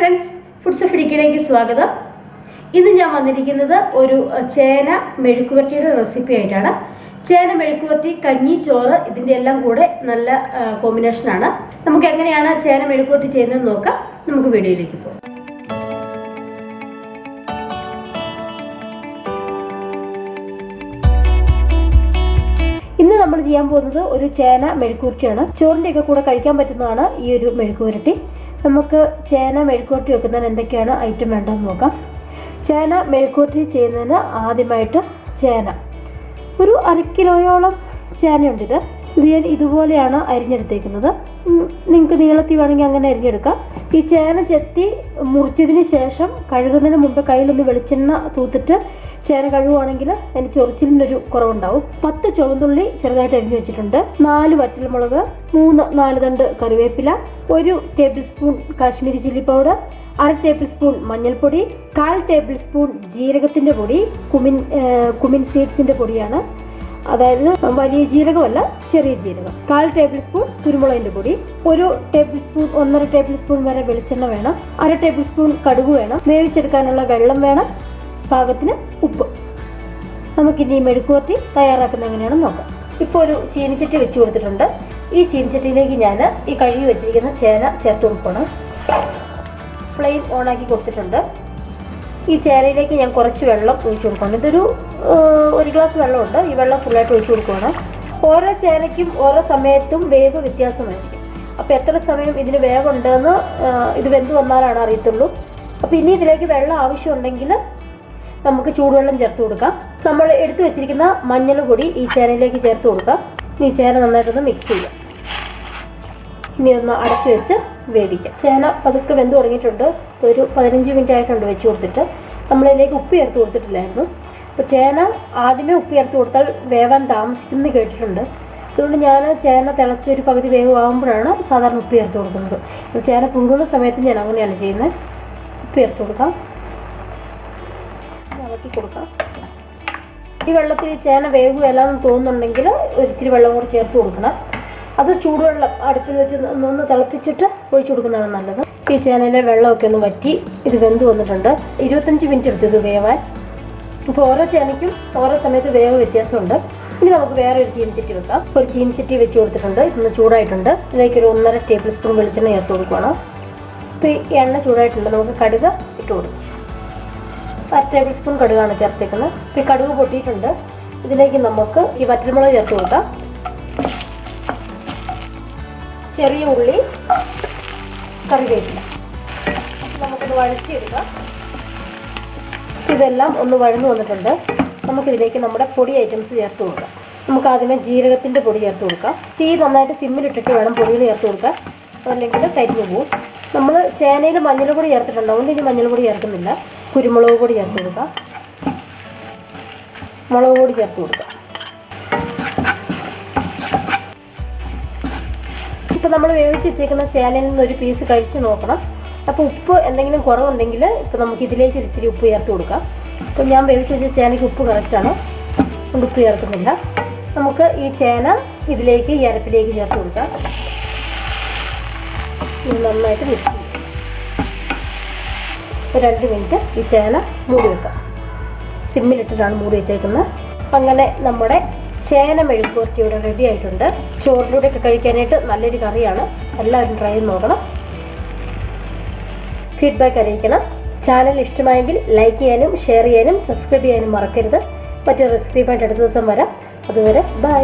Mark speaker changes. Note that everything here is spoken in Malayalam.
Speaker 1: ഫ്രണ്ട്സ്, ഫുഡ്സ് ഓഫ് ഇടുക്കിയിലേക്ക് സ്വാഗതം. ഇന്ന് ഞാൻ വന്നിരിക്കുന്നത് ഒരു ചേന മെഴുക്കുവരട്ടിയുടെ റെസിപ്പി ആയിട്ടാണ്. ചേന മെഴുക്കുവരട്ടി, കഞ്ഞി, ചോറ് ഇതിൻ്റെ എല്ലാം കൂടെ നല്ല കോമ്പിനേഷനാണ്. നമുക്ക് എങ്ങനെയാണ് ചേന മെഴുക്കുവരട്ടി ചെയ്യുന്നതെന്ന് നോക്കാം. നമുക്ക് വീഡിയോയിലേക്ക് പോകാം. ഇന്ന് നമ്മൾ ചെയ്യാൻ പോകുന്നത് ഒരു ചേന മെഴുക്കുവരട്ടിയാണ്. ചോറിൻ്റെയൊക്കെ കൂടെ കഴിക്കാൻ പറ്റുന്നതാണ് ഈ ഒരു മെഴുക്കുവരട്ടി. നമുക്ക് ചേന മെഴുക്കുവരട്ടി വെക്കുന്നതിന് എന്തൊക്കെയാണ് ഐറ്റം വേണ്ടതെന്ന് നോക്കാം. ചേന മെഴുക്കുവരട്ടി ചെയ്യുന്നതിന് ആദ്യമായിട്ട് ചേന ഒരു 1/2 കിലോയോളം ചേനയുണ്ട്. ഇത് ഞാൻ ഇതുപോലെയാണ് അരിഞ്ഞെടുത്തേക്കുന്നത്. നിങ്ങൾക്ക് നീളത്തിൽ വേണമെങ്കിൽ അങ്ങനെ അരിഞ്ഞെടുക്കാം. ഈ ചേന ചെത്തി മുറിച്ചതിന് ശേഷം കഴുകുന്നതിന് മുമ്പ് കയ്യിലൊന്ന് വെളിച്ചെണ്ണ തൂത്തിട്ട് ചേന കഴുകുവാണെങ്കിൽ അതിന് ചൊറിച്ചിലിൻ്റെ ഒരു കുറവുണ്ടാവും. 10 ചുവന്നുള്ളി ചെറുതായിട്ട് അരിഞ്ഞു വെച്ചിട്ടുണ്ട്, 4 വറ്റൽമുളക്, 3-4 തണ്ട് കറിവേപ്പില, 1 table spoon Kashmiri chilli powder, 1/2 table spoon മഞ്ഞൾപ്പൊടി, 1/4 ടേബിൾ സ്പൂൺ ജീരകത്തിൻ്റെ പൊടി, കുമിൻ സീഡ്സിൻ്റെ പൊടിയാണ്, അതായത് വലിയ ജീരകമല്ല, ചെറിയ ജീരകം, 1/4 ടേബിൾ സ്പൂൺ കുരുമുളകിൻ്റെ പൊടി, 1 ടേബിൾ സ്പൂൺ 1.5 ടേബിൾ സ്പൂൺ വരെ വെളിച്ചെണ്ണ വേണം, 1/2 ടേബിൾ സ്പൂൺ കടുക് വേണം, വേവിച്ചെടുക്കാനുള്ള വെള്ളം വേണം, പാകത്തിന് ഉപ്പ്. നമുക്കിനി ഈ മെഴുക്കുവരട്ടി തയ്യാറാക്കുന്നത് എങ്ങനെയാണെന്ന് നോക്കാം. ഇപ്പോൾ ഒരു ചീനിച്ചട്ടി വെച്ച് കൊടുത്തിട്ടുണ്ട്. ഈ ചീനിച്ചട്ടിയിലേക്ക് ഞാൻ ഈ കഴുകി വെച്ചിരിക്കുന്ന ചേന ചേർത്ത് കൊടുക്കണം. ഫ്ലെയിം ഓണാക്കി കൊടുത്തിട്ടുണ്ട്. ഈ ചേനയിലേക്ക് ഞാൻ കുറച്ച് വെള്ളം ഒഴിച്ചു കൊടുക്കണം. ഇതൊരു 1 ഗ്ലാസ് വെള്ളമുണ്ട്. ഈ വെള്ളം ഫുള്ളായിട്ട് ഒഴിച്ചു കൊടുക്കണം. ഓരോ ചേനയ്ക്കും ഓരോ സമയത്തും വേവ് വ്യത്യാസമായിരിക്കും. അപ്പോൾ എത്ര സമയം ഇതിന് വേവുണ്ടെന്ന് ഇത് വെന്ത് വന്നാലാണ് അറിയത്തുള്ളൂ. അപ്പോൾ ഇനി ഇതിലേക്ക് വെള്ളം ആവശ്യമുണ്ടെങ്കിൽ നമുക്ക് ചൂടുവെള്ളം ചേർത്ത് കൊടുക്കാം. നമ്മൾ എടുത്തു വെച്ചിരിക്കുന്ന മഞ്ഞൾ പൊടി ഈ ചേനയിലേക്ക് ചേർത്ത് കൊടുക്കാം. ഈ ചേന നന്നായിട്ടൊന്ന് മിക്സ് ചെയ്യാം. ഇനി ഒന്ന് അടച്ചു വെച്ച് വേവിക്കാം. ചേന പതുക്കെ വെന്ത് തുടങ്ങിയിട്ടുണ്ട്. ഒരു 15 മിനിറ്റ് ആയിട്ടുണ്ട് വെച്ച് കൊടുത്തിട്ട്. നമ്മളിതിലേക്ക് ഉപ്പ് ചേർത്ത് കൊടുത്തിട്ടില്ലായിരുന്നു. അപ്പോൾ ചേന ആദ്യമേ ഉപ്പ് ചേർത്ത് കൊടുത്താൽ വേവാൻ താമസിക്കുന്നത് കേട്ടിട്ടുണ്ട്. അതുകൊണ്ട് ഞാൻ ചേന തിളച്ച് ഒരു പകുതി വേവ് ആകുമ്പോഴാണ് സാധാരണ ഉപ്പ് ചേർത്ത് കൊടുക്കുന്നത്. ചേന പുഴുകുന്ന സമയത്ത് ഞാൻ അങ്ങനെയാണ് ചെയ്യുന്നത്. ഉപ്പ് ചേർത്ത് കൊടുക്കാം, ഇളക്കി കൊടുക്കാം. ഈ വെള്ളത്തിൽ ചേന വേവുകയല്ലാന്ന് തോന്നുന്നുണ്ടെങ്കിൽ ഒരിത്തിരി വെള്ളം കൂടി ചേർത്ത് കൊടുക്കണം. അത് ചൂടുവെള്ളം അടുപ്പിൽ വെച്ച് ഒന്ന് തിളപ്പിച്ചിട്ട് ഒഴിച്ചു കൊടുക്കുന്നതാണ് നല്ലത്. ഈ ചേനയിലെ വെള്ളമൊക്കെ ഒന്ന് വറ്റി ഇത് വെന്ത് വന്നിട്ടുണ്ട്. 25 മിനിറ്റ് എടുത്ത് ഇത് വേവാൻ. അപ്പോൾ ഓരോ ചേനയ്ക്കും ഓരോ സമയത്ത് വേവ് വ്യത്യാസമുണ്ട്. ഇനി നമുക്ക് വേറെ ഒരു ചീനിച്ചട്ടി വെക്കാം. ഒരു ചീനിച്ചട്ടി വെച്ച് കൊടുത്തിട്ടുണ്ട്. ഇതൊന്ന് ചൂടായിട്ടുണ്ട്. ഇതിലേക്ക് ഒരു 1.5 ടേബിൾ സ്പൂൺ വെളിച്ചെണ്ണ ചേർത്ത് കൊടുക്കണം. ഇപ്പോൾ ഈ എണ്ണ ചൂടായിട്ടുണ്ട്. നമുക്ക് കടുക് ഇട്ട് കൊടുക്കും. 1/2 ടേബിൾ സ്പൂൺ കടുകാണ് ചേർത്തേക്കുന്നത്. ഇപ്പോൾ ഈ കടുക് പൊട്ടിയിട്ടുണ്ട്. ഇതിലേക്ക് നമുക്ക് ഈ വറ്റൽമുളക് ചേർത്ത് കൊടുക്കാം. ചെറിയ ഉള്ളി, കറിവേപ്പില നമുക്കൊന്ന് വഴറ്റിയെടുക്കാം. ഇതെല്ലാം ഒന്ന് വഴന്നു വന്നിട്ടുണ്ട്. നമുക്കിതിലേക്ക് നമ്മുടെ പൊടി ഐറ്റംസ് ചേർത്ത് കൊടുക്കാം. നമുക്ക് ആദ്യമേ ജീരകത്തിൻ്റെ പൊടി ചേർത്ത് കൊടുക്കാം. തീ നന്നായിട്ട് സിമ്മിലിട്ടിട്ട് വേണം പൊടികൾ ചേർത്ത് കൊടുക്കാൻ, അല്ലെങ്കിൽ കരിഞ്ഞു പോവും. നമ്മൾ ചേനയിൽ മഞ്ഞൾ പൊടി ചേർത്തിട്ടുണ്ട്, അതുകൊണ്ട് ഇനി മഞ്ഞൾ പൊടി ചേർക്കുന്നില്ല. കുരുമുളക് പൊടി ചേർത്ത് കൊടുക്കാം, മുളക് പൊടി ചേർത്ത് കൊടുക്കാം. ഇപ്പോൾ നമ്മൾ വേവിച്ച് വെച്ചേക്കുന്ന ചേനയിൽ നിന്ന് ഒരു പീസ് കഴിച്ച് നോക്കണം. അപ്പോൾ ഉപ്പ് എന്തെങ്കിലും കുറവുണ്ടെങ്കിൽ ഇപ്പോൾ നമുക്ക് ഇതിലേക്ക് ഇത്തിരി ഉപ്പ് ചേർത്ത് കൊടുക്കാം. അപ്പോൾ ഞാൻ വേവിച്ച് വെച്ച ചേനയ്ക്ക് ഉപ്പ് കറക്റ്റാണ്, അതുകൊണ്ട് ഉപ്പ് ചേർക്കുന്നില്ല. നമുക്ക് ഈ ചേന ഇതിലേക്ക് ഈ അരപ്പിലേക്ക് ചേർത്ത് കൊടുക്കാം. ഇത് നന്നായിട്ട് മിക്സ് ചെയ്യാം. ഒരു 2 മിനിറ്റ് ഈ ചേന മൂടി വെക്കാം. സിമ്മിലിട്ടിട്ടാണ് മൂടി വെച്ചേക്കുന്നത്. അങ്ങനെ നമ്മുടെ ചേന മെഴുക്കുവരട്ടി ഇവിടെ റെഡി ആയിട്ടുണ്ട്. ചോറിലൂടെയൊക്കെ കഴിക്കാനായിട്ട് നല്ലൊരു കറിയാണ്. എല്ലാവരും ട്രൈ ചെയ്ത് നോക്കണം. ഫീഡ്ബാക്ക് അറിയിക്കണം. ചാനൽ ഇഷ്ടമായെങ്കിൽ ലൈക്ക് ചെയ്യാനും ഷെയർ ചെയ്യാനും സബ്സ്ക്രൈബ് ചെയ്യാനും മറക്കരുത്. മറ്റൊരു റെസിപ്പിയുമായിട്ട് അടുത്ത ദിവസം വരാം. അതുവരെ ബൈ.